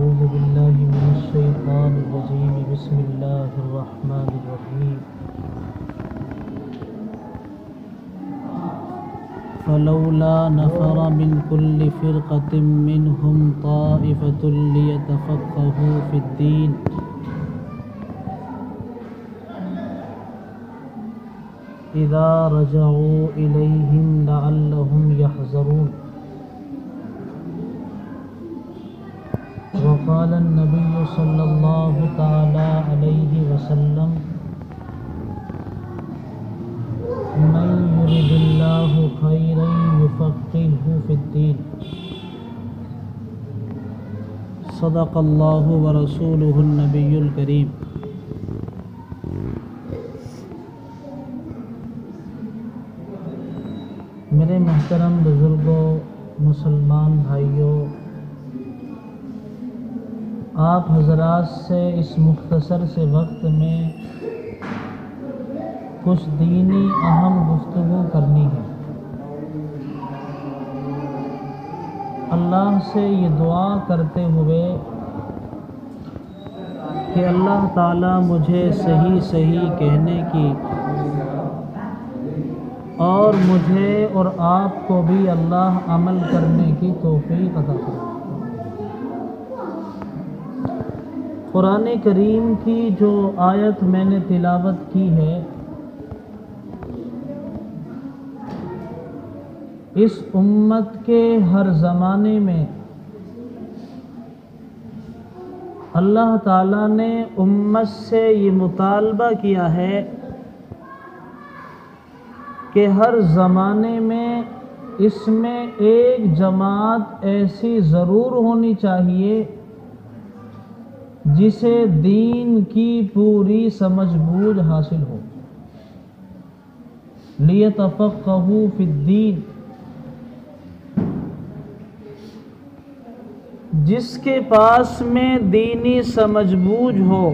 أعوذ بالله من الشيطان الرجيم بسم الله الرحمن الرحيم فلولا نفر من كل فرقة منهم طائفة ليتفقهوا في الدين إذا رجعوا إليهم لعلهم يحذرون وقال النبي صلى الله تعالى عليه وسلم من يرد الله خيرا يفقهه في الدين صدق الله ورسوله النبي الكريم۔ میرے محترم بزرگوں، مسلمان بھائیوں، آپ حضرات سے اس مختصر سے وقت میں کچھ دینی اہم گفتگو کرنی ہے۔ اللہ سے یہ دعا کرتے ہوئے کہ اللہ تعالیٰ مجھے صحیح صحیح کہنے کی اور مجھے اور آپ کو بھی اللہ عمل کرنے کی توفیق عطا کرے۔ قرآن کریم کی جو آیت میں نے تلاوت کی ہے، اس امت کے ہر زمانے میں اللہ تعالیٰ نے امت سے یہ مطالبہ کیا ہے کہ ہر زمانے میں اس میں ایک جماعت ایسی ضرور ہونی چاہیے جسے دین کی پوری سمجھ بوجھ حاصل ہو، لیتفقہوا فی الدین، جس کے پاس میں دینی سمجھ بوجھ ہو،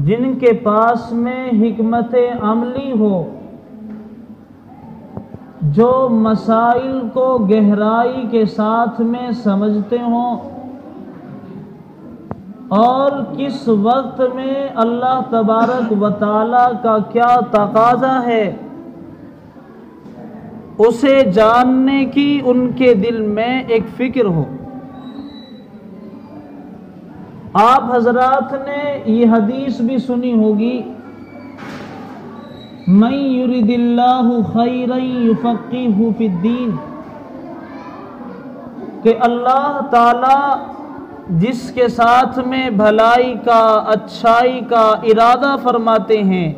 جن کے پاس میں حکمت عملی ہو، جو مسائل کو گہرائی کے ساتھ میں سمجھتے ہوں اور کس وقت میں اللہ تبارک و تعالی کا کیا تقاضا ہے اسے جاننے کی ان کے دل میں ایک فکر ہو۔ آپ حضرات نے یہ حدیث بھی سنی ہوگی، من یرد اللہ خیرا یفقہہ فی الدین، کہ اللہ تعالی جس کے ساتھ میں بھلائی کا، اچھائی کا ارادہ فرماتے ہیں،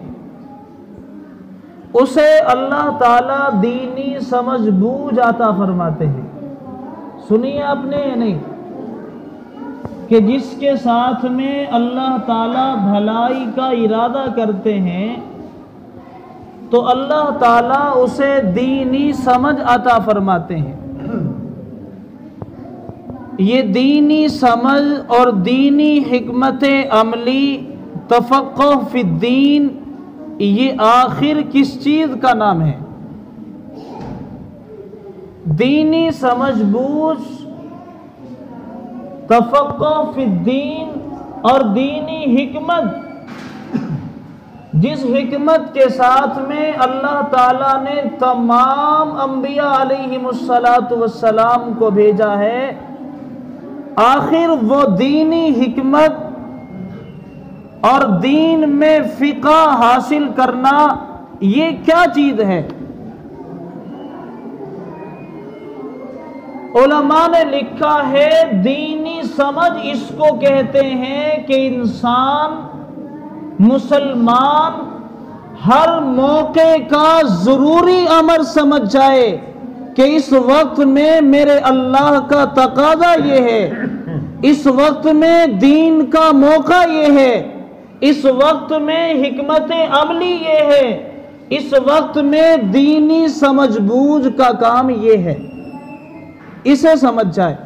اسے اللہ تعالیٰ دینی سمجھ بوجھ عطا فرماتے ہیں۔ سنیے آپ نے یا نہیں کہ جس کے ساتھ میں اللہ تعالیٰ بھلائی کا ارادہ کرتے ہیں تو اللہ تعالیٰ اسے دینی سمجھ عطا فرماتے ہیں۔ یہ دینی سمجھ اور دینی حکمت عملی، تفقہ فی الدین، یہ آخر کس چیز کا نام ہے؟ دینی سمجھ بوجھ، تفقہ فی الدین اور دینی حکمت، جس حکمت کے ساتھ میں اللہ تعالیٰ نے تمام انبیاء علیہم السلام کو بھیجا ہے، آخر وہ دینی حکمت اور دین میں فقہ حاصل کرنا یہ کیا چیز ہے؟ علماء نے لکھا ہے دینی سمجھ اس کو کہتے ہیں کہ انسان مسلمان ہر موقع کا ضروری امر سمجھ جائے کہ اس وقت میں میرے اللہ کا تقاضا یہ ہے، اس وقت میں دین کا موقع یہ ہے، اس وقت میں حکمت عملی یہ ہے، اس وقت میں دینی سمجھ بوجھ کا کام یہ ہے، اسے سمجھ جائے۔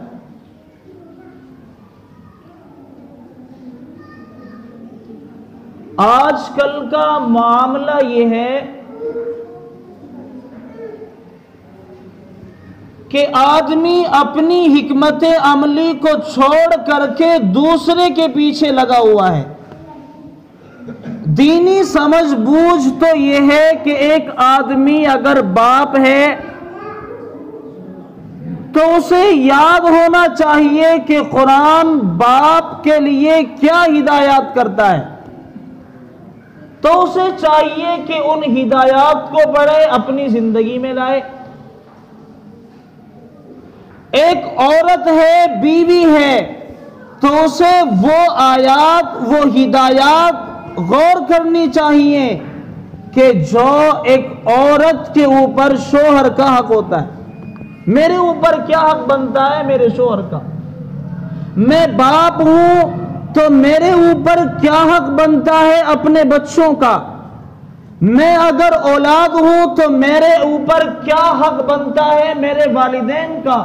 آج کل کا معاملہ یہ ہے کہ آدمی اپنی حکمت عملی کو چھوڑ کر کے دوسرے کے پیچھے لگا ہوا ہے۔ دینی سمجھ بوجھ تو یہ ہے کہ ایک آدمی اگر باپ ہے تو اسے یاد ہونا چاہیے کہ قرآن باپ کے لیے کیا ہدایات کرتا ہے، تو اسے چاہیے کہ ان ہدایات کو پڑھے، اپنی زندگی میں لائے۔ ایک عورت ہے، بیوی ہے، تو اسے وہ آیات، وہ ہدایات غور کرنی چاہیے کہ جو ایک عورت کے اوپر شوہر کا حق ہوتا ہے۔ میرے اوپر کیا حق بنتا ہے میرے شوہر کا؟ میں باپ ہوں تو میرے اوپر کیا حق بنتا ہے اپنے بچوں کا؟ میں اگر اولاد ہوں تو میرے اوپر کیا حق بنتا ہے میرے والدین کا؟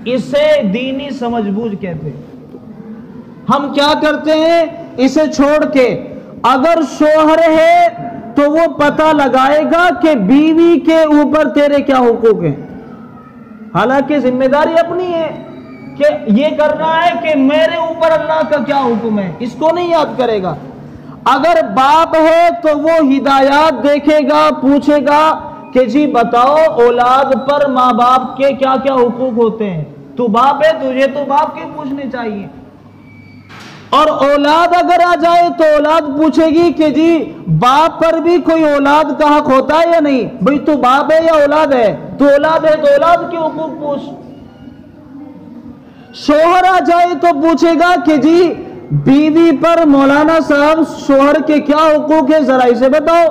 اسے دینی سمجھ بوجھ کہتے ہیں۔ ہم کیا کرتے ہیں؟ اسے چھوڑ کے اگر شوہر ہے تو وہ پتہ لگائے گا کہ بیوی کے اوپر تیرے کیا حقوق ہیں، حالانکہ ذمہ داری اپنی ہے کہ یہ کرنا ہے کہ میرے اوپر اللہ کا کیا حکم ہے، اس کو نہیں یاد کرے گا۔ اگر باپ ہے تو وہ ہدایات دیکھے گا، پوچھے گا کہ جی بتاؤ اولاد پر ماں باپ کے کیا کیا حقوق ہوتے ہیں، تو باپ ہے تجھے تو باپ کے پوچھنے چاہیے۔ اور اولاد اگر آ جائے تو اولاد پوچھے گی کہ جی باپ پر بھی کوئی اولاد کا حق ہوتا ہے یا نہیں؟ بھئی تو باپ ہے یا اولاد ہے؟ تو اولاد ہے تو اولاد کے حقوق پوچھ۔ شوہر آ جائے تو پوچھے گا کہ جی بیوی پر مولانا صاحب شوہر کے کیا حقوق ہیں، ذرا اسے بتاؤ،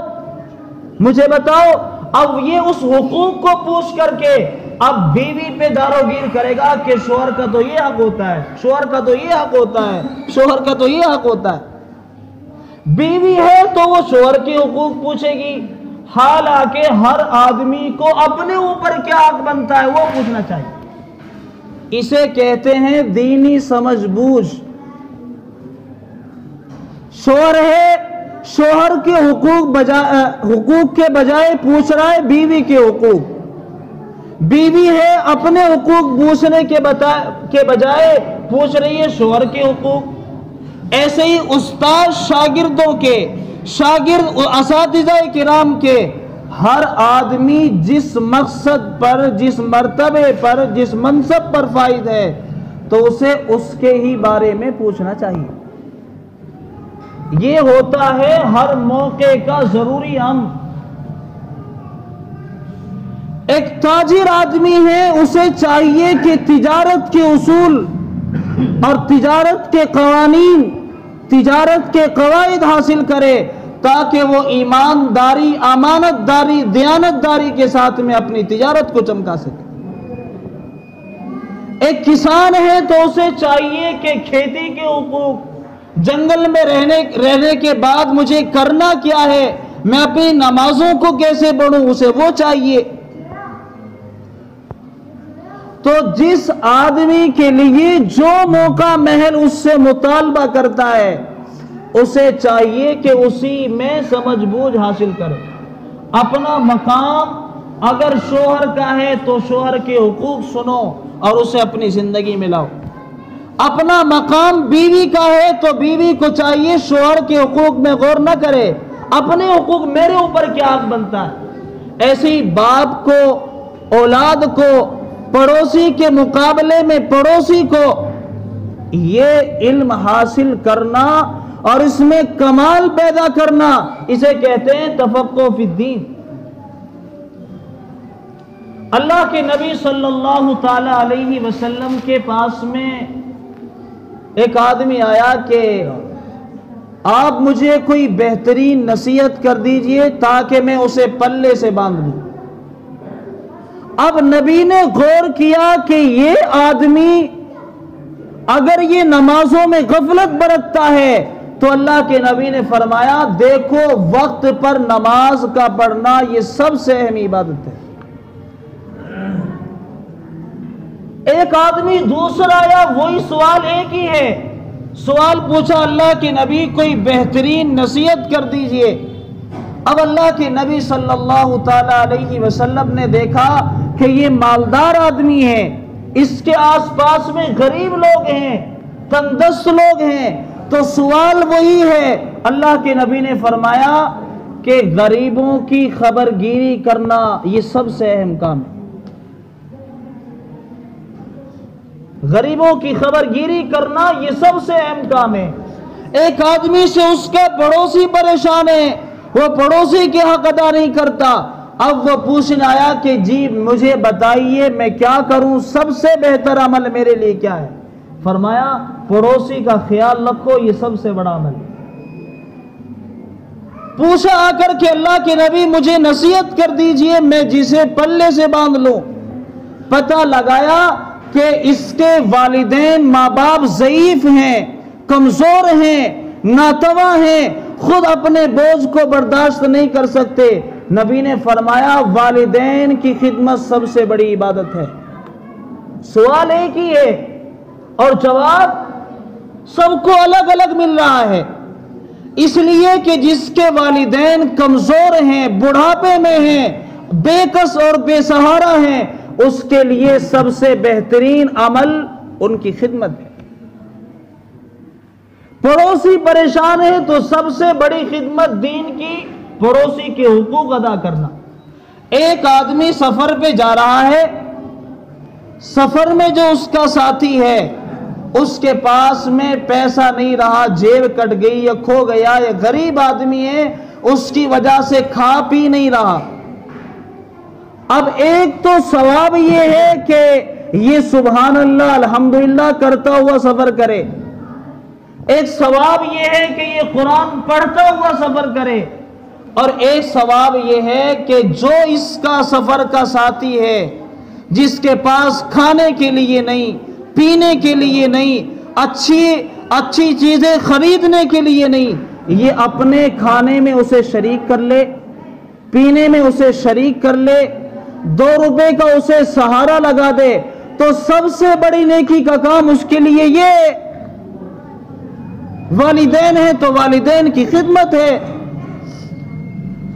مجھے بتاؤ۔ اب یہ اس حقوق کو پوچھ کر کے اب بیوی پہ داروگیر کرے گا کہ شوہر کا تو یہ حق ہوتا ہے، شوہر کا تو یہ حق ہوتا ہے، شوہر کا تو یہ حق ہوتا ہے۔ بیوی ہے تو وہ شوہر کے حقوق پوچھے گی، حالانکہ ہر آدمی کو اپنے اوپر کیا حق بنتا ہے وہ پوچھنا چاہیے۔ اسے کہتے ہیں دینی سمجھ بوجھ۔ شوہر ہے، شوہر کے حقوق کے بجائے پوچھ رہا ہے بیوی کے حقوق۔ بیوی ہے، اپنے حقوق پوچھنے کے بجائے پوچھ رہی ہے شوہر کے حقوق۔ ایسے ہی استاد شاگردوں کے، شاگرد اساتذہ کرام کے، ہر آدمی جس مقصد پر، جس مرتبے پر، جس منصب پر فائز ہے تو اسے اس کے ہی بارے میں پوچھنا چاہیے۔ یہ ہوتا ہے ہر موقع کا ضروری امر۔ ایک تاجر آدمی ہے، اسے چاہیے کہ تجارت کے اصول اور تجارت کے قوانین، تجارت کے قواعد حاصل کرے تاکہ وہ ایمانداری، امانت داری، دیانت داری کے ساتھ میں اپنی تجارت کو چمکا سکے۔ ایک کسان ہے تو اسے چاہیے کہ کھیتی کے حقوق، جنگل میں رہنے کے بعد مجھے کرنا کیا ہے، میں اپنی نمازوں کو کیسے پڑھوں، اسے وہ چاہیے۔ تو جس آدمی کے لیے جو موقع محل اس سے مطالبہ کرتا ہے اسے چاہیے کہ اسی میں سمجھ بوجھ حاصل کرے۔ اپنا مقام اگر شوہر کا ہے تو شوہر کے حقوق سنو اور اسے اپنی زندگی میں لاؤ۔ اپنا مقام بیوی کا ہے تو بیوی کو چاہیے شوہر کے حقوق میں غور نہ کرے، اپنے حقوق میرے اوپر کیا حق بنتا ہے۔ ایسے ہی باپ کو، اولاد کو، پڑوسی کے مقابلے میں پڑوسی کو یہ علم حاصل کرنا اور اس میں کمال پیدا کرنا، اسے کہتے ہیں تفقہ فی الدین۔ اللہ کے نبی صلی اللہ تعالی علیہ وسلم کے پاس میں ایک آدمی آیا کہ آپ مجھے کوئی بہترین نصیحت کر دیجئے تاکہ میں اسے پلے سے باندھ دوں۔ اب نبی نے غور کیا کہ یہ آدمی اگر یہ نمازوں میں غفلت برتتا ہے تو اللہ کے نبی نے فرمایا دیکھو وقت پر نماز کا پڑھنا یہ سب سے اہم عبادت ہے۔ ایک آدمی دوسرا آیا، وہی سوال ایک ہی ہے، سوال پوچھا اللہ کے نبی کوئی بہترین نصیحت کر دیجئے۔ اب اللہ کے نبی صلی اللہ تعالی علیہ وسلم نے دیکھا کہ یہ مالدار آدمی ہے، اس کے آس پاس میں غریب لوگ ہیں، تندرست لوگ ہیں، تو سوال وہی ہے۔ اللہ کے نبی نے فرمایا کہ غریبوں کی خبر گیری کرنا یہ سب سے اہم کام ہے۔ غریبوں کی خبر گیری کرنا یہ سب سے اہم کام ہے۔ ایک آدمی سے اس کا پڑوسی پریشان ہے، وہ پڑوسی کے حق ادا نہیں کرتا، اب وہ پوچھنے آیا کہ جی مجھے بتائیے میں کیا کروں، سب سے بہتر عمل میرے لیے کیا ہے؟ فرمایا پڑوسی کا خیال رکھو، یہ سب سے بڑا عمل ہے۔ پوچھا آ کر کہ اللہ کے نبی مجھے نصیحت کر دیجئے میں جسے پلے سے باندھ لوں۔ پتہ لگایا کہ اس کے والدین ماں باپ ضعیف ہیں، کمزور ہیں، ناتواں ہیں، خود اپنے بوجھ کو برداشت نہیں کر سکتے۔ نبی نے فرمایا والدین کی خدمت سب سے بڑی عبادت ہے۔ سوال ایک ہی ہے اور جواب سب کو الگ الگ مل رہا ہے، اس لیے کہ جس کے والدین کمزور ہیں، بڑھاپے میں ہیں، بے کس اور بے سہارا ہیں، اس کے لیے سب سے بہترین عمل ان کی خدمت ہے۔ پڑوسی پریشان ہے تو سب سے بڑی خدمت دین کی پڑوسی کے حقوق ادا کرنا۔ ایک آدمی سفر پہ جا رہا ہے، سفر میں جو اس کا ساتھی ہے اس کے پاس میں پیسہ نہیں رہا، جیب کٹ گئی یا کھو گیا، یا غریب آدمی ہے اس کی وجہ سے کھا پی نہیں رہا۔ اب ایک تو ثواب یہ ہے کہ یہ سبحان اللہ الحمدللہ کرتا ہوا سفر کرے، ایک ثواب یہ ہے کہ یہ قرآن پڑھتا ہوا سفر کرے، اور ایک ثواب یہ ہے کہ جو اس کا سفر کا ساتھی ہے جس کے پاس کھانے کے لیے نہیں، پینے کے لیے نہیں، اچھی چیزیں خریدنے کے لیے نہیں، یہ اپنے کھانے میں اسے شریک کر لے، پینے میں اسے شریک کر لے، 2 روپے کا اسے سہارا لگا دے، تو سب سے بڑی نیکی کا کام اس کے لیے یہ والدین ہے تو والدین کی خدمت ہے۔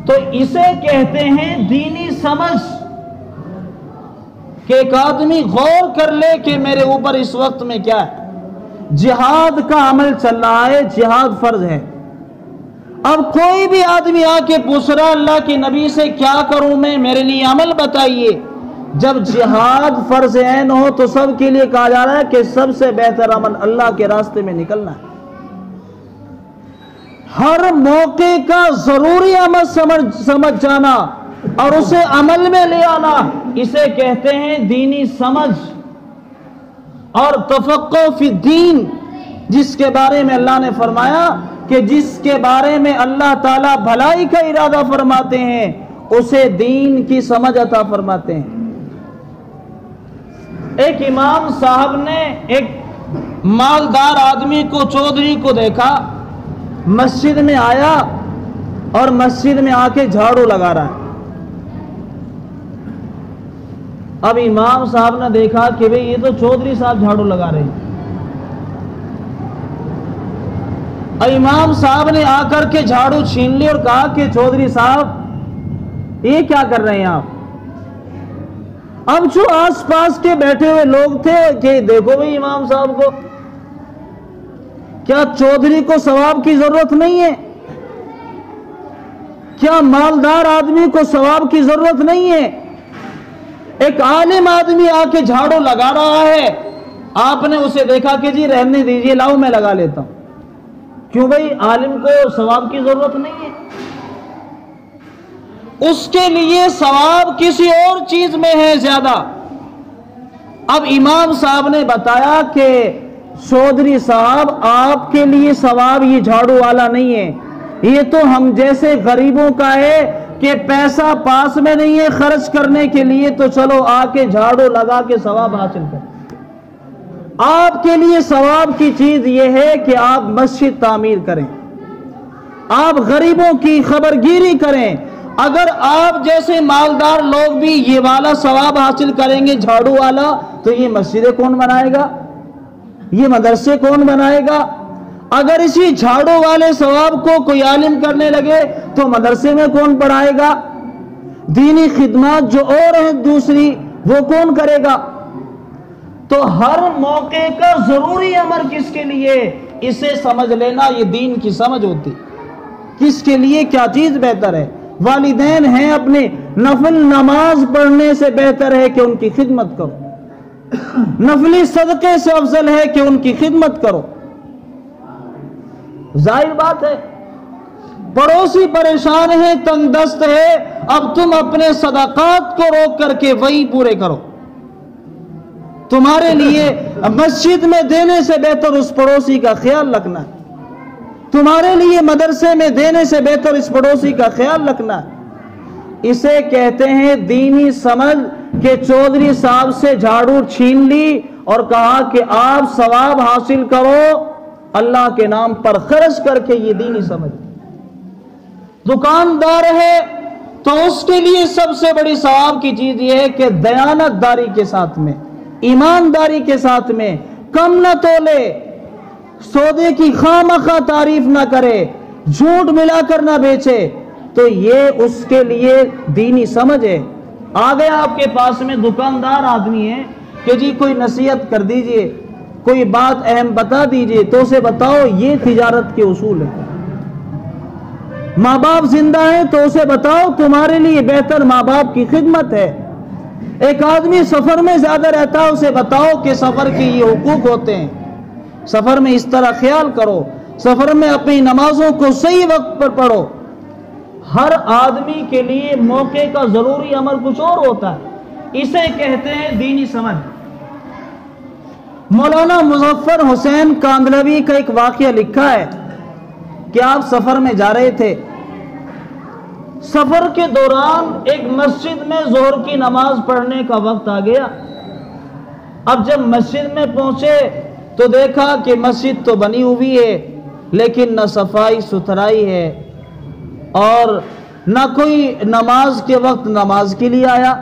تو اسے کہتے ہیں دینی سمجھ، کہ ایک آدمی غور کر لے کہ میرے اوپر اس وقت میں کیا ہے۔ جہاد کا عمل چل رہا ہے، جہاد فرض ہے۔ اب کوئی بھی آدمی آ کے پوچھ رہا اللہ کے نبی سے کیا کروں میں، میرے لیے عمل بتائیے۔ جب جہاد فرض عین ہو تو سب کے لیے کہا جا رہا ہے کہ سب سے بہتر عمل اللہ کے راستے میں نکلنا ہے۔ ہر موقع کا ضروری عمل سمجھ جانا اور اسے عمل میں لے آنا، اسے کہتے ہیں دینی سمجھ اور تفقہ فی الدین، جس کے بارے میں اللہ نے فرمایا کہ جس کے بارے میں اللہ تعالیٰ بھلائی کا ارادہ فرماتے ہیں اسے دین کی سمجھ عطا فرماتے ہیں۔ ایک امام صاحب نے ایک مالدار آدمی کو، چودھری کو دیکھا، مسجد میں آیا اور مسجد میں آ کے جھاڑو لگا رہا ہے۔ اب امام صاحب نے دیکھا کہ بھئی یہ تو چودھری صاحب جھاڑو لگا رہے ہیں۔ اب امام صاحب نے آ کر کے جھاڑو چھین لی اور کہا کہ چودھری صاحب یہ کیا کر رہے ہیں آپ؟ اب جو آس پاس کے بیٹھے ہوئے لوگ تھے کہ دیکھو بھئی امام صاحب کو، کیا چودھری کو ثواب کی ضرورت نہیں ہے؟ کیا مالدار آدمی کو ثواب کی ضرورت نہیں ہے؟ ایک عالم آدمی آ کے جھاڑو لگا رہا ہے، آپ نے اسے دیکھا کہ جی رہنے دیجئے، لاؤ میں لگا لیتا ہوں۔ کیوں بھئی عالم کو ثواب کی ضرورت نہیں ہے؟ اس کے لیے ثواب کسی اور چیز میں ہے زیادہ۔ اب امام صاحب نے بتایا کہ چودھری صاحب آپ کے لیے ثواب یہ جھاڑو والا نہیں ہے، یہ تو ہم جیسے غریبوں کا ہے کہ پیسہ پاس میں نہیں ہے خرچ کرنے کے لیے، تو چلو آ کے جھاڑو لگا کے ثواب حاصل کریں۔ آپ کے لیے ثواب کی چیز یہ ہے کہ آپ مسجد تعمیر کریں، آپ غریبوں کی خبر گیری کریں۔ اگر آپ جیسے مالدار لوگ بھی یہ والا ثواب حاصل کریں گے جھاڑو والا، تو یہ مسجدیں کون بنائے گا، یہ مدرسے کون بنائے گا؟ اگر اسی جھاڑو والے ثواب کو کوئی عالم کرنے لگے تو مدرسے میں کون پڑھائے گا؟ دینی خدمات جو اور ہیں دوسری وہ کون کرے گا؟ تو ہر موقع کا ضروری امر کس کے لیے، اسے سمجھ لینا، یہ دین کی سمجھ ہوتی، کس کے لیے کیا چیز بہتر ہے۔ والدین ہیں، اپنے نفل نماز پڑھنے سے بہتر ہے کہ ان کی خدمت کرو، نفلی صدقے سے افضل ہے کہ ان کی خدمت کرو۔ ظاہر بات ہے، پڑوسی پریشان ہے، تنگ دست ہے، اب تم اپنے صدقات کو روک کر کے وہی پورے کرو۔ تمہارے لیے مسجد میں دینے سے بہتر اس پڑوسی کا خیال رکھنا ہے، تمہارے لیے مدرسے میں دینے سے بہتر اس پڑوسی کا خیال رکھنا ہے۔ اسے کہتے ہیں دینی سمجھ، کہ چودھری صاحب سے جھاڑو چھین لی اور کہا کہ آپ ثواب حاصل کرو اللہ کے نام پر خرچ کر کے، یہ دینی سمجھ۔ دکاندار ہے تو اس کے لیے سب سے بڑی ثواب کی چیز یہ ہے کہ دیانت داری کے ساتھ میں، ایمانداری کے ساتھ میں، کم نہ تولے، سودے کی خواہ مخواہ تعریف نہ کرے، جھوٹ ملا کر نہ بیچے، تو یہ اس کے لیے دینی سمجھ ہے۔ آ گیا آپ کے پاس میں دکاندار آدمی ہے کہ جی کوئی نصیحت کر دیجئے، کوئی بات اہم بتا دیجئے، تو اسے بتاؤ یہ تجارت کے اصول ہے۔ ماں باپ زندہ ہیں تو اسے بتاؤ تمہارے لیے بہتر ماں باپ کی خدمت ہے۔ ایک آدمی سفر میں زیادہ رہتا ہے، اسے بتاؤ کہ سفر کے یہ حقوق ہوتے ہیں، سفر میں اس طرح خیال کرو، سفر میں اپنی نمازوں کو صحیح وقت پر پڑھو۔ ہر آدمی کے لیے موقع کا ضروری امر کچھ اور ہوتا ہے، اسے کہتے ہیں دینی سمجھ۔ مولانا مظفر حسین کاندھلوی کا ایک واقعہ لکھا ہے کہ آپ سفر میں جا رہے تھے، سفر کے دوران ایک مسجد میں ظہر کی نماز پڑھنے کا وقت آ گیا۔ اب جب مسجد میں پہنچے تو دیکھا کہ مسجد تو بنی ہوئی ہے لیکن نہ صفائی ستھرائی ہے، اور نہ کوئی نماز کے وقت نماز کے لیے آیا۔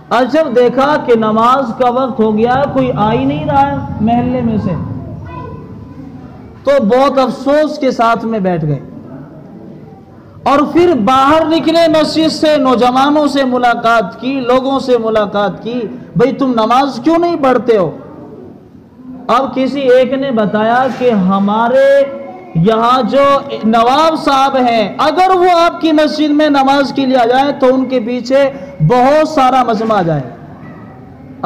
اور جب دیکھا کہ نماز کا وقت ہو گیا، کوئی آ ہی نہیں رہا ہے محلے میں سے، تو بہت افسوس کے ساتھ میں بیٹھ گئے، اور پھر باہر نکلے مسجد سے، نوجوانوں سے ملاقات کی، لوگوں سے ملاقات کی، بھئی تم نماز کیوں نہیں پڑھتے ہو؟ اب کسی ایک نے بتایا کہ ہمارے یہاں جو نواب صاحب ہیں، اگر وہ آپ کی مسجد میں نماز کے لیے آ جائیں تو ان کے پیچھے بہت سارا مجمع آ جائے،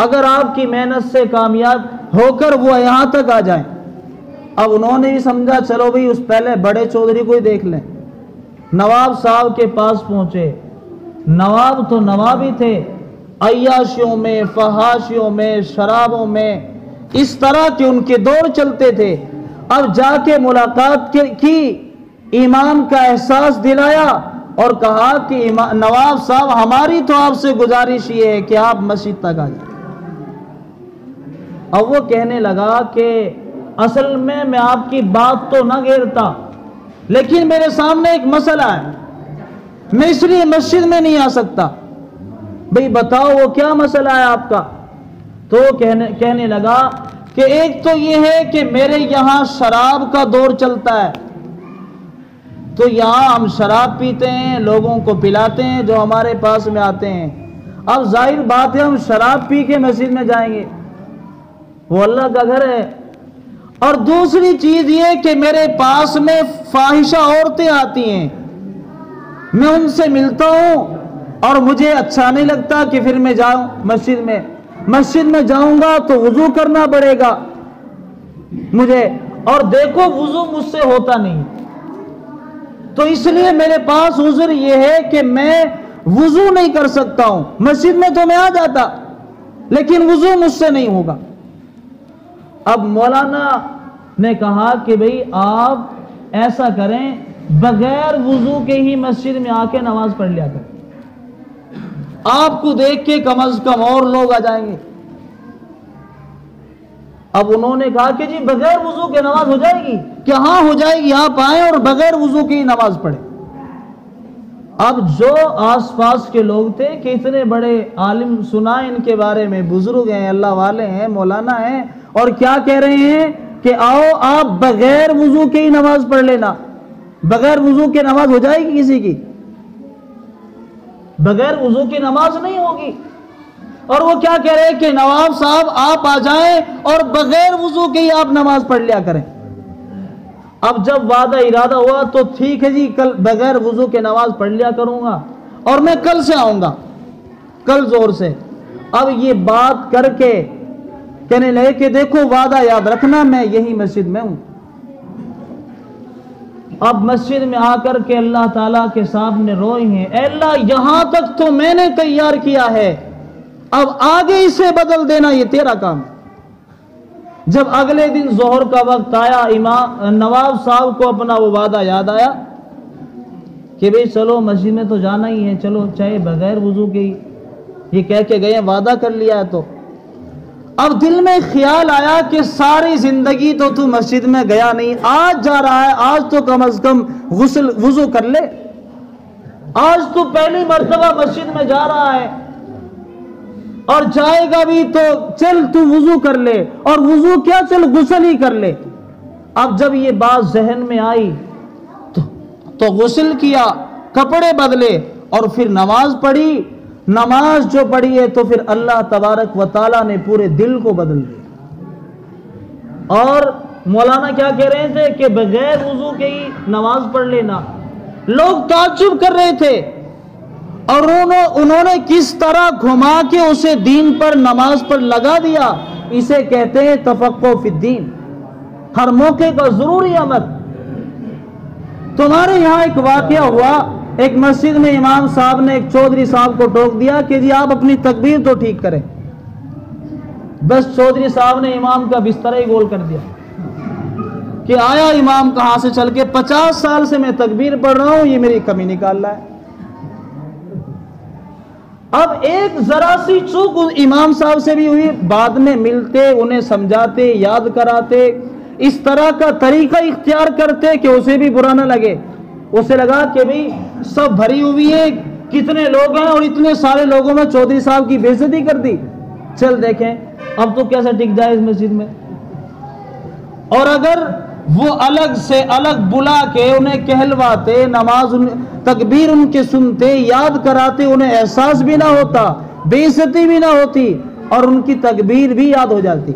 اگر آپ کی محنت سے کامیاب ہو کر وہ یہاں تک آ جائیں۔ اب انہوں نے بھی سمجھا چلو بھئی اس پہلے بڑے چودھری کو ہی دیکھ لیں۔ نواب صاحب کے پاس پہنچے، نواب تو نواب ہی تھے، عیاشیوں میں، فحاشیوں میں، شرابوں میں، اس طرح کے ان کے دور چلتے تھے۔ اب جا کے ملاقات کی، ایمان کا احساس دلایا اور کہا کہ نواب صاحب ہماری تو آپ سے گزارش یہ ہے کہ آپ مسجد تک آ جائیں۔ اب وہ کہنے لگا کہ اصل میں آپ کی بات تو نہ گھیرتا، لیکن میرے سامنے ایک مسئلہ ہے، میں اس لیے مسجد میں نہیں آ سکتا۔ بھئی بتاؤ وہ کیا مسئلہ ہے آپ کا؟ تو وہ کہنے لگا کہ ایک تو یہ ہے کہ میرے یہاں شراب کا دور چلتا ہے، تو یہاں ہم شراب پیتے ہیں، لوگوں کو پلاتے ہیں جو ہمارے پاس میں آتے ہیں۔ اب ظاہر بات ہے ہم شراب پی کے مسجد میں جائیں گے، وہ اللہ کا گھر ہے۔ اور دوسری چیز یہ کہ میرے پاس میں فاحشہ عورتیں آتی ہیں، میں ان سے ملتا ہوں اور مجھے اچھا نہیں لگتا کہ پھر میں جاؤں مسجد میں جاؤں گا تو وضو کرنا پڑے گا مجھے، اور دیکھو وضو مجھ سے ہوتا نہیں، تو اس لیے میرے پاس عذر یہ ہے کہ میں وضو نہیں کر سکتا ہوں۔ مسجد میں تو میں آ جاتا لیکن وضو مجھ سے نہیں ہوگا۔ اب مولانا نے کہا کہ بھئی آپ ایسا کریں، بغیر وضو کے ہی مسجد میں آ کے نماز پڑھ لیا کریں، آپ کو دیکھ کے کم از کم اور لوگ آ جائیں گے۔ اب انہوں نے کہا کہ جی بغیر وضو کے نماز ہو جائے گی؟ کہ ہاں ہو جائے گی، آپ آئیں اور بغیر وضو کی نماز پڑھیں۔ اب جو آس پاس کے لوگ تھے کہ اتنے بڑے عالم، سنا ان کے بارے میں، بزرگ ہیں، اللہ والے ہیں، مولانا ہیں، اور کیا کہہ رہے ہیں کہ آؤ آپ بغیر وضو کے ہی نماز پڑھ لینا۔ بغیر وضو کے نماز ہو جائے گی کسی کی؟ بغیر وضو کی نماز نہیں ہوگی۔ اور وہ کیا کہہ رہے کہ نواب صاحب آپ آ جائیں اور بغیر وضو کے ہی آپ نماز پڑھ لیا کریں۔ اب جب وعدہ ارادہ ہوا تو ٹھیک ہے جی، کل بغیر وضو کے نماز پڑھ لیا کروں گا اور میں کل سے آؤں گا، کل زور سے۔ اب یہ بات کر کے کہنے لگے کہ دیکھو وعدہ یاد رکھنا، میں یہی مسجد میں ہوں۔ اب مسجد میں آ کر کے اللہ تعالیٰ کے سامنے روئے ہیں، اے اللہ یہاں تک تو میں نے تیار کیا ہے، اب آگے اسے بدل دینا یہ تیرا کام۔ جب اگلے دن ظہر کا وقت آیا، نواب صاحب کو اپنا وہ وعدہ یاد آیا کہ بھئی چلو مسجد میں تو جانا ہی ہے، چلو چاہے بغیر وضو کے ہی، یہ کہہ کے گئے وعدہ کر لیا ہے۔ تو اب دل میں خیال آیا کہ ساری زندگی تو مسجد میں گیا نہیں، آج جا رہا ہے، آج تو کم از کم وضو کر لے، آج تو پہلی مرتبہ مسجد میں جا رہا ہے اور جائے گا بھی تو چل تو وضو کر لے، اور وضو کیا چل غسل ہی کر لے۔ اب جب یہ بات ذہن میں آئی تو غسل کیا، کپڑے بدلے اور پھر نماز پڑھی۔ نماز جو پڑھی ہے تو پھر اللہ تبارک و تعالیٰ نے پورے دل کو بدل دیا۔ اور مولانا کیا کہہ رہے تھے کہ بغیر وضو کے ہی نماز پڑھ لینا، لوگ تعجب کر رہے تھے، اور انہوں نے کس طرح گھما کے اسے دین پر نماز پر لگا دیا۔ اسے کہتے ہیں تفقہ فی الدین، ہر موقع کا ضروری عمل۔ تمہارے یہاں ایک واقعہ ہوا، ایک مسجد میں امام صاحب نے ایک چودھری صاحب کو ٹوک دیا کہ جی آپ اپنی تکبیر تو ٹھیک کریں، بس چودھری صاحب نے امام کا بستر ہی گول کر دیا کہ آیا امام کہاں سے چل کے 50 سال سے میں تکبیر پڑھ رہا ہوں، یہ میری کمی نکال رہا ہے۔ اب ایک ذرا سی چوک امام صاحب سے بھی ہوئی، بعد میں ملتے، انہیں سمجھاتے، یاد کراتے، اس طرح کا طریقہ اختیار کرتے کہ اسے بھی برا نہ لگے۔ اسے لگا کہ بھئی سب بھری ہوئی ہے، کتنے لوگ ہیں اور اتنے سارے لوگوں میں چودھری صاحب کی بے عزتی کر دی، چل دیکھیں اب تو کیسے ٹک جائے اس مسجد میں۔ اور اگر وہ الگ سے الگ بلا کے انہیں کہلواتے، نماز تکبیر ان کے سنتے، یاد کراتے، انہیں احساس بھی نہ ہوتا، بے عزتی بھی نہ ہوتی اور ان کی تکبیر بھی یاد ہو جاتی۔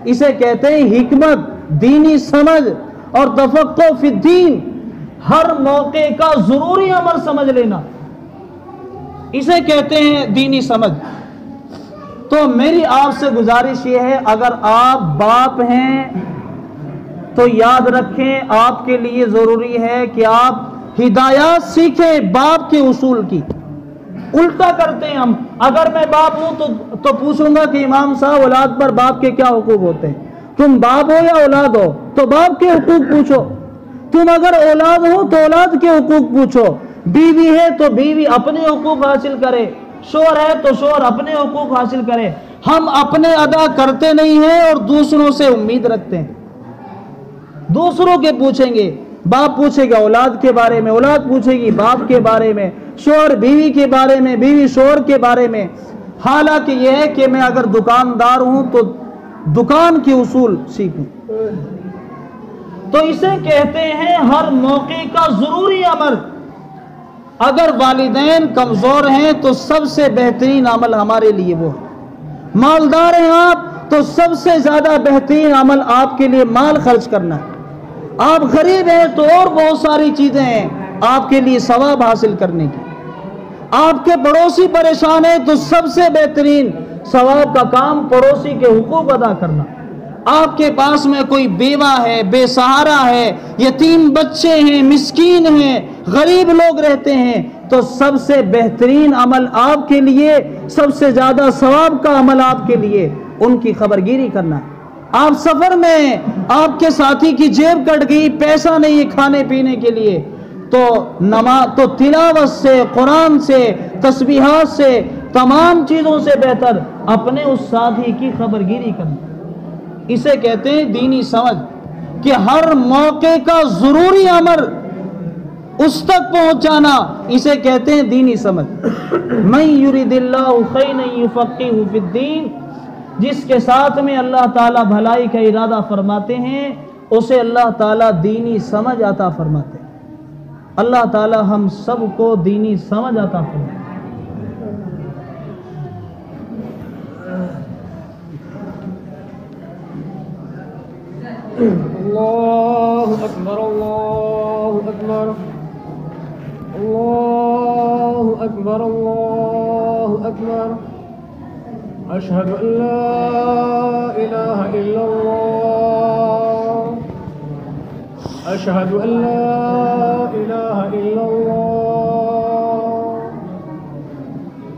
اسے کہتے ہیں حکمت، دینی سمجھ اور تفقہ فی الدین، ہر موقع کا ضروری عمل سمجھ لینا، اسے کہتے ہیں دینی سمجھ۔ تو میری آپ سے گزارش یہ ہے، اگر آپ باپ ہیں تو یاد رکھیں آپ کے لیے ضروری ہے کہ آپ ہدایات سیکھیں باپ کے اصول کی۔ الٹا کرتے ہیں ہم، اگر میں باپ ہوں تو پوچھوں گا کہ امام صاحب اولاد پر باپ کے کیا حقوق ہوتے ہیں؟ تم باپ ہو یا اولاد ہو تو باپ کے حقوق پوچھو، تم اگر اولاد ہو تو اولاد کے حقوق پوچھو، بیوی ہے تو بیوی اپنے حقوق حاصل کرے، شوہر ہے تو شوہر اپنے حقوق حاصل کرے۔ ہم اپنے ادا کرتے نہیں ہیں اور دوسروں سے امید رکھتے ہیں، دوسروں کے پوچھیں گے، باپ پوچھے گا اولاد کے بارے میں، اولاد پوچھے گی باپ کے بارے میں، شوہر بیوی کے بارے میں، بیوی شوہر کے بارے میں۔ حالانکہ یہ ہے کہ میں اگر دکاندار ہوں تو دکان کے اصول سیکھوں۔ تو اسے کہتے ہیں ہر موقع کا ضروری عمل۔ اگر والدین کمزور ہیں تو سب سے بہترین عمل ہمارے لیے وہ ہے۔ مالدار ہیں آپ تو سب سے زیادہ بہترین عمل آپ کے لیے مال خرچ کرنا ہے۔ آپ غریب ہیں تو اور بہت ساری چیزیں ہیں آپ کے لیے ثواب حاصل کرنے کی۔ آپ کے پڑوسی پریشان ہیں تو سب سے بہترین ثواب کا کام پڑوسی کے حقوق ادا کرنا۔ آپ کے پاس میں کوئی بیوہ ہے، بے سہارا ہے، یتیم بچے ہیں، مسکین ہیں، غریب لوگ رہتے ہیں، تو سب سے بہترین عمل آپ کے لیے، سب سے زیادہ ثواب کا عمل آپ کے لیے ان کی خبرگیری کرنا ہے۔ آپ سفر میں ہیں، آپ کے ساتھی کی جیب کٹ گئی، پیسہ نہیں ہے کھانے پینے کے لیے، تو تلاوت سے، قرآن سے، تسبیحات سے، تمام چیزوں سے بہتر اپنے اس ساتھی کی خبرگیری کرنا۔ اسے کہتے ہیں دینی سمجھ، کہ ہر موقع کا ضروری عمل اس تک پہنچانا، اسے کہتے ہیں دینی سمجھ۔ من یرید اللہ خیرا یفقہہ فی الدین، جس کے ساتھ میں اللہ تعالیٰ بھلائی کا ارادہ فرماتے ہیں اسے اللہ تعالیٰ دینی سمجھ عطا فرماتے ہیں۔ اللہ تعالیٰ ہم سب کو دینی سمجھ عطا فرمائے۔ الله أكبر الله أكبر الله أكبر الله أكبر أشهد أن لا إله إلا الله أشهد أن لا إله إلا الله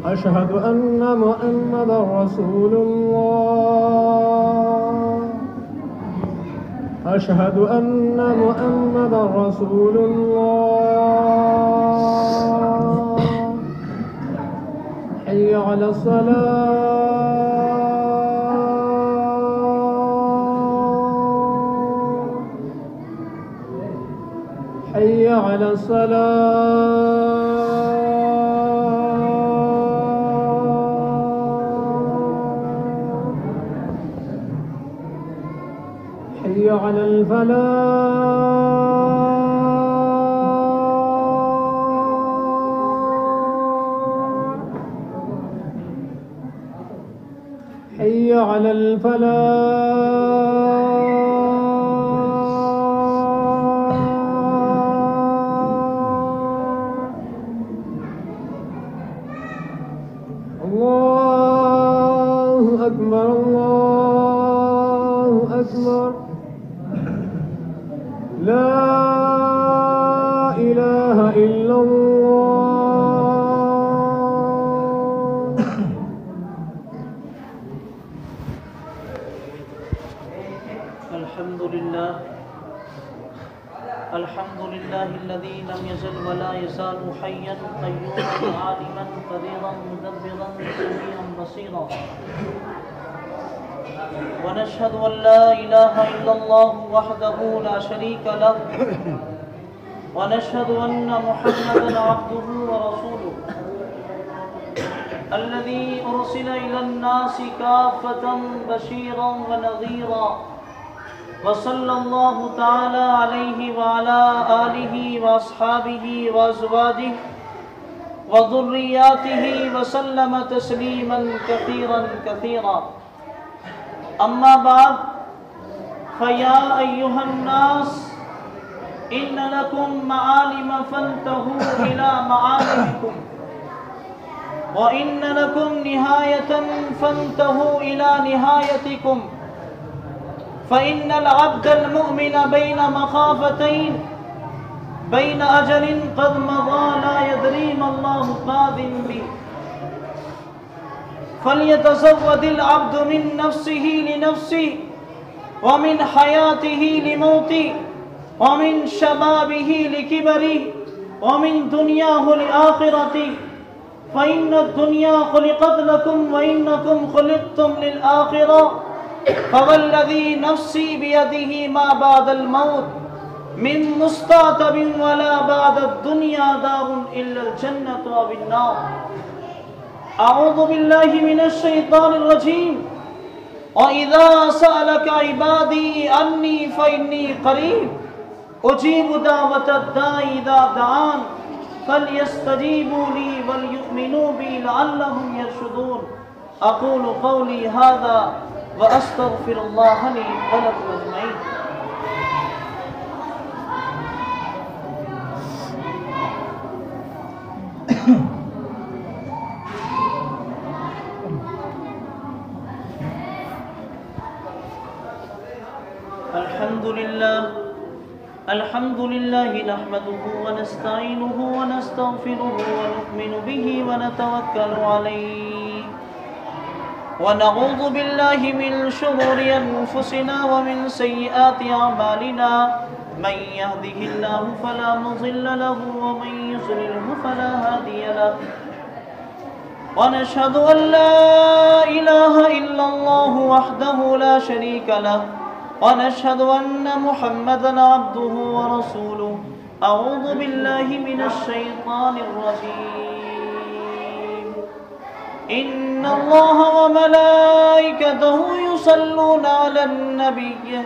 أشهد أن محمدا رسول الله أشهد أن محمدا رسول الله حي على الصلاة حي على الصلاة حي على الفلاح حي على الفلاح الله أكبر الله أكبر لا إله إلا الله الحمد لله الذي لم يزل ولا يزال حيا قيوما عالما قديرا مدبرا سميعا بصيرا ونشهد أن لا إله إلا الله وحده لا شريك له ونشهد أن محمدا عبده ورسوله الذي أرسل إلى الناس كافة بشيرا ونذيرا وصلى الله تعالى عليه وعلى آله وأصحابه وأزواجه وذرياته وسلم تسليما كثيرا كثيرا أما بعد فيا أيها الناس إن لكم معالم فانتهوا إلى معالمكم وإن لكم نهاية فانتهوا إلى نهايتكم فإن العبد المؤمن بين مخافتين بين أجل قد مضى لا يدري ما الله قاض به فليتزود العبد من نفسه لنفسه ومن حياته لموته ومن شبابه لكبره ومن دنياه لآخرته فإن الدنيا خلقت لكم وإنكم خلقتم للآخرة فوالذي نفسي بيده ما بعد الموت من مستعتب ولا بعد الدنيا دار إلا الجنة أو النار أعوذ بالله من الشيطان الرجيم وإذا سألك عبادي عني فإني قريب أجيب دعوة الداعي إذا دعان فليستجيبوا لي وليؤمنوا بي لعلهم يرشدون أقول قولي هذا وأستغفر الله لي ولكم أجمعين الحمد لله نحمده ونستعينه ونستغفره ونؤمن به ونتوكل عليه ونعوذ بالله من شرور أنفسنا ومن سيئات أعمالنا من يهده الله فلا مضل له ومن يضلله فلا هادي له ونشهد أن لا إله إلا الله وحده لا شريك له ونشهد أن محمدا عبده ورسوله أعوذ بالله من الشيطان الرجيم إن الله وملائكته يصلون على النبي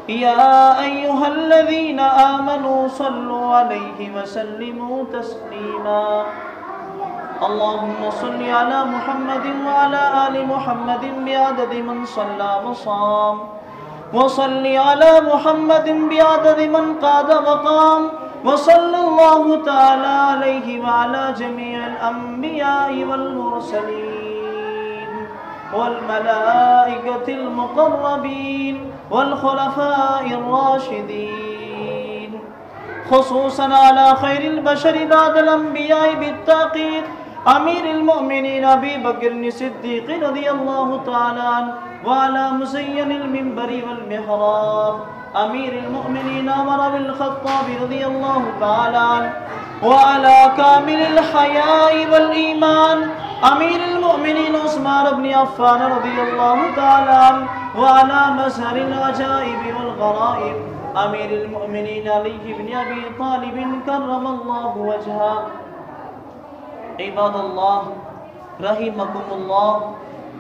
يا أيها الذين آمنوا صلوا عليه وسلموا تسليما اللهم صل على محمد وعلى آل محمد بعدد من صلى وصام وصل على محمد بعدد من قاد مقام وصلى الله تعالى عليه وعلى جميع الأنبياء والمرسلين والملائكة المقربين والخلفاء الراشدين خصوصا على خير البشر بعد الأنبياء بالتأكيد أمير المؤمنين أبي بكر الصديق رضي الله تعالى عنه وعلى مزين المنبر والمحراب أمير المؤمنين عمر بن الخطاب رضي الله تعالى عنه وعلى كامل الحياء والإيمان أمير المؤمنين عثمان بن عفان رضي الله تعالى عنه وعلى مظهر العجائب والغرائب أمير المؤمنين علي بن أبي طالب كرم الله وجهه. عباد الله رحمكم الله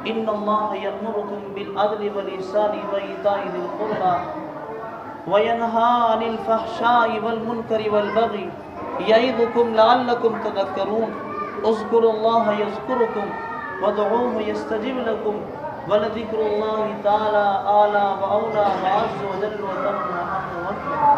إن الله يأمركم بالعدل والإحسان وإيتاء ذي القربى وينهى عن الفحشاء والمنكر والبغي يعظكم لعلكم تذكرون اذكروا الله يذكركم وادعوه يستجب لكم ولذكر الله تعالى أعلى وأولى وعز وجل وتم وأحق وأكبر.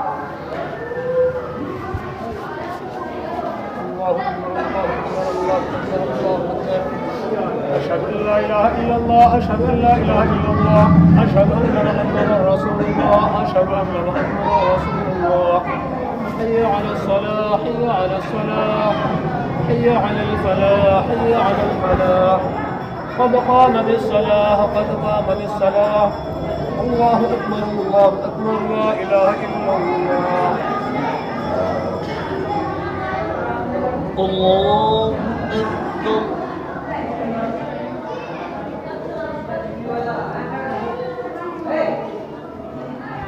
أشهد أن لا إله إلا الله أشهد أن لا إله إلا الله أشهد أن محمدا رسول الله أشهد أن محمدا رسول الله. حي على الصلاة حي على الصلاة حي على الفلاح حي على الفلاح قد قامت الصلاة قد قامت الصلاة. الله أكبر الله أكبر لا إله إلا الله. الله أكبر.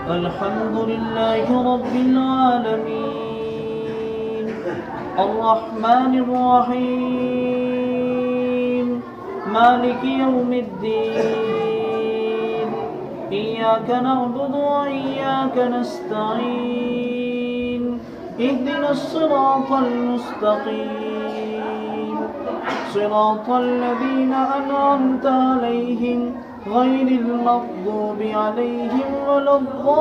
الحمد لله رب العالمين الرحمن الرحيم مالك يوم الدين إياك نعبد وإياك نستعين اهدنا الصراط المستقيم صراط الذين أنعمت عليهم غير المغضوب عليهم ولا الضالين.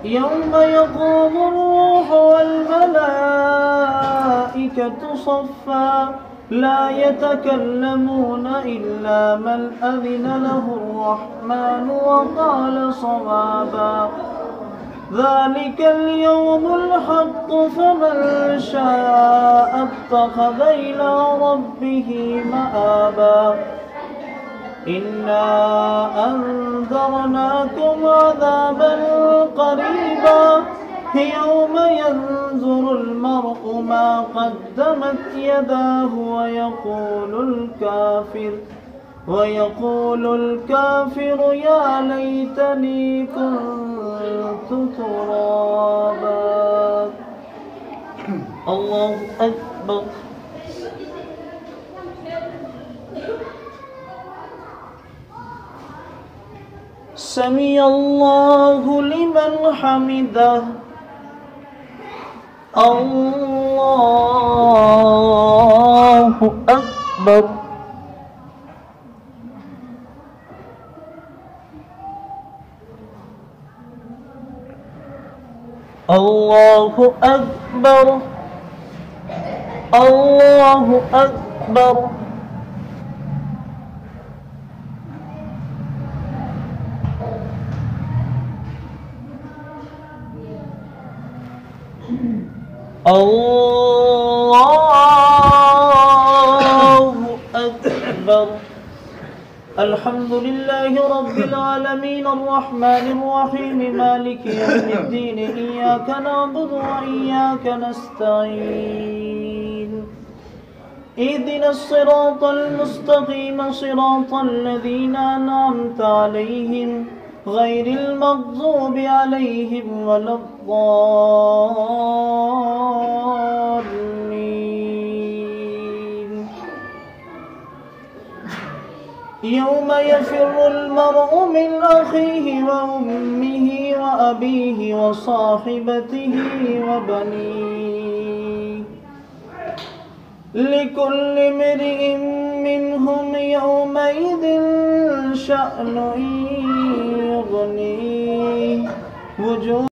يوم يقوم الروح والملائكة صفا لا يتكلمون إلا من أذن له الرحمن وقال صوابا. ذلك اليوم الحق فمن شاء اتخذ إلى ربه مآبا. إنا أنذرناكم عذابا قريبا يوم ينظر المرء ما قدمت يداه ويقول الكافر يا ليتني كنت ترابا. الله أكبر. سمع الله لمن حمده. الله أكبر. الله أكبر. الله أكبر. الله أكبر. الحمد لله رب العالمين الرحمن الرحيم مالك يوم الدين إياك نعبد وإياك نستعين اهدنا الصراط المستقيم صراط الذين أنعمت عليهم غير المغضوب عليهم ولا الضالين. يوم يفر المرء من أخيه وأمه وأبيه وصاحبته وبنيه لكل امرئ منهم يومئذ شأن يغنيه وجوه